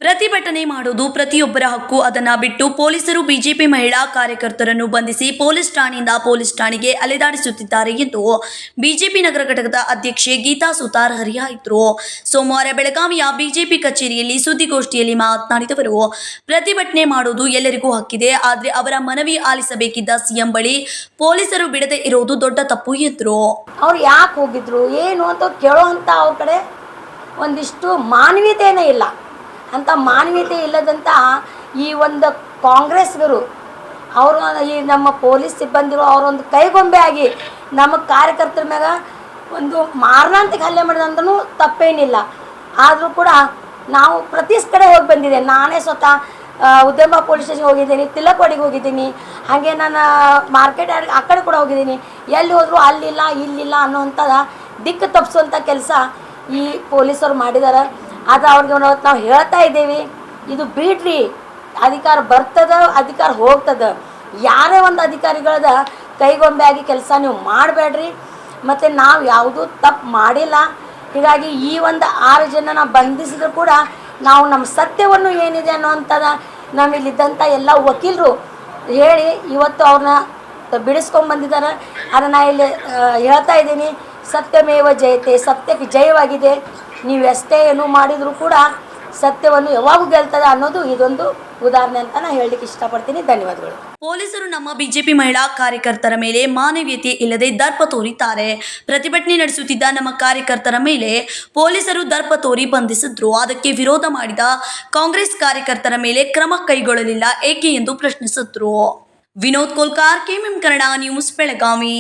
ಪ್ರತಿಭಟನೆ ಮಾಡುವುದು ಪ್ರತಿಯೊಬ್ಬರ ಹಕ್ಕು. ಅದನ್ನ ಬಿಟ್ಟು ಪೊಲೀಸರು ಬಿಜೆಪಿ ಮಹಿಳಾ ಕಾರ್ಯಕರ್ತರನ್ನು ಬಂಧಿಸಿ ಪೊಲೀಸ್ ಠಾಣೆಯಿಂದ ಪೊಲೀಸ್ ಠಾಣೆಗೆ ಅಲೆದಾಡಿಸುತ್ತಿದ್ದಾರೆ ಎಂದು ಬಿಜೆಪಿ ನಗರ ಘಟಕದ ಅಧ್ಯಕ್ಷೆ ಗೀತಾ ಸುತಾರ್ ಹರಿಹಾಯ್ದರು. ಸೋಮವಾರ ಬೆಳಗಾವಿಯ ಬಿಜೆಪಿ ಕಚೇರಿಯಲ್ಲಿ ಸುದ್ದಿಗೋಷ್ಠಿಯಲ್ಲಿ ಮಾತನಾಡಿದವರು, ಪ್ರತಿಭಟನೆ ಮಾಡುವುದು ಎಲ್ಲರಿಗೂ ಹಕ್ಕಿದೆ. ಆದರೆ ಅವರ ಮನವಿ ಆಲಿಸಬೇಕಿದ್ದ ಸಿಎಂ ಬಳಿ ಪೊಲೀಸರು ಬಿಡದೆ ಇರೋದು ದೊಡ್ಡ ತಪ್ಪು ಎಂದರು. ಅವ್ರು ಯಾಕೆ ಹೋಗಿದ್ರು ಏನು ಅಂತ ಕೇಳೋವಂಥ ಅವ್ರ ಕಡೆ ಒಂದಿಷ್ಟು ಮಾನವೀಯತೆಯೇ ಇಲ್ಲ. ಅಂಥ ಮಾನವೀಯತೆ ಇಲ್ಲದಂಥ ಈ ಒಂದು ಕಾಂಗ್ರೆಸ್ಗರು ಅವರು ಈ ನಮ್ಮ ಪೊಲೀಸ್ ಸಿಬ್ಬಂದಿಗಳು ಅವರೊಂದು ಕೈಗೊಂಬೆ ಆಗಿ ನಮ್ಮ ಕಾರ್ಯಕರ್ತರ ಮ್ಯಾಗ ಒಂದು ಮಾರಣಾಂತಿಕ ಹಲ್ಲೆ ಮಾಡಿದಂದ್ರೂ ತಪ್ಪೇನಿಲ್ಲ. ಆದರೂ ಕೂಡ ನಾವು ಪ್ರತಿ ಕಡೆ ಹೋಗಿ ಬಂದಿದೆ. ನಾನೇ ಸ್ವತಃ ಉದ್ಯಮ ಪೊಲೀಸ್ ಸ್ಟೇಷನ್ಗೆ ಹೋಗಿದ್ದೀನಿ, ತಿಲಕವಾಡಿಗೆ ಹೋಗಿದ್ದೀನಿ, ಹಾಗೆ ನಾನು ಮಾರ್ಕೆಟ್ ಆ ಕಡೆ ಕೂಡ ಹೋಗಿದ್ದೀನಿ. ಎಲ್ಲಿ ಹೋದರೂ ಅಲ್ಲಿಲ್ಲ ಇಲ್ಲಿಲ್ಲ ಅನ್ನೋವಂಥದ್ದು ದಿಕ್ಕು ತಪ್ಪಿಸುವಂಥ ಕೆಲಸ ಈ ಪೊಲೀಸರು ಮಾಡಿದ್ದಾರೆ. ಅದು ಅವ್ರಿಗೆ ನಾವು ಹೇಳ್ತಾ ಇದ್ದೀವಿ, ಇದು ಬಿಡ್ರಿ, ಅಧಿಕಾರ ಬರ್ತದ, ಅಧಿಕಾರ ಹೋಗ್ತದ. ಯಾರೇ ಒಂದು ಅಧಿಕಾರಿಗಳದ ಕೈಗೊಂಬೆ ಆಗಿ ಕೆಲಸ ನೀವು ಮಾಡಬೇಡ್ರಿ. ಮತ್ತು ನಾವು ಯಾವುದೂ ತಪ್ಪು ಮಾಡಿಲ್ಲ. ಹೀಗಾಗಿ ಈ ಒಂದು 6 ಜನನ ಬಂಧಿಸಿದ್ರು ಕೂಡ ನಾವು ನಮ್ಮ ಸತ್ಯವನ್ನು ಏನಿದೆ ಅನ್ನೋವಂಥದ್ದು ನಮ್ಮಲ್ಲಿದ್ದಂಥ ಎಲ್ಲ ವಕೀಲರು ಹೇಳಿ ಇವತ್ತು ಅವ್ರನ್ನ ಬಿಡಿಸ್ಕೊಂಡ್ಬಂದಿದ್ದಾರೆ. ಅದನ್ನು ಇಲ್ಲಿ ಹೇಳ್ತಾ ಇದ್ದೀನಿ, ಸತ್ಯಮೇವ ಜಯತೆ, ಸತ್ಯಕ್ಕೆ ಜಯವಾಗಿದೆ. ನೀವು ಎಷ್ಟೇ ಏನು ಮಾಡಿದರೂ ಕೂಡ ಸತ್ಯವನ್ನು ಯಾವಾಗೂ ಗೆಲ್ತದೆ ಅನ್ನೋದು ಇದೊಂದು ಉದಾಹರಣೆ ಅಂತ ನಾನು ಹೇಳಲಿಕ್ಕೆ ಇಷ್ಟಪಡ್ತೀನಿ. ಧನ್ಯವಾದಗಳು. ಪೊಲೀಸರು ನಮ್ಮ ಬಿಜೆಪಿ ಮಹಿಳಾ ಕಾರ್ಯಕರ್ತರ ಮೇಲೆ ಮಾನವೀಯತೆ ಇಲ್ಲದೆ ದರ್ಪ ತೋರಿದ್ದಾರೆ. ಪ್ರತಿಭಟನೆ ನಡೆಸುತ್ತಿದ್ದ ನಮ್ಮ ಕಾರ್ಯಕರ್ತರ ಮೇಲೆ ಪೊಲೀಸರು ದರ್ಪ ತೋರಿ ಬಂಧಿಸಿದ್ರು. ಅದಕ್ಕೆ ವಿರೋಧ ಮಾಡಿದ ಕಾಂಗ್ರೆಸ್ ಕಾರ್ಯಕರ್ತರ ಮೇಲೆ ಕ್ರಮ ಕೈಗೊಳ್ಳಲಿಲ್ಲ ಏಕೆ ಎಂದು ಪ್ರಶ್ನಿಸಿದ್ರು. Vinod Kolkar, KMM Kannada news, Belagavi.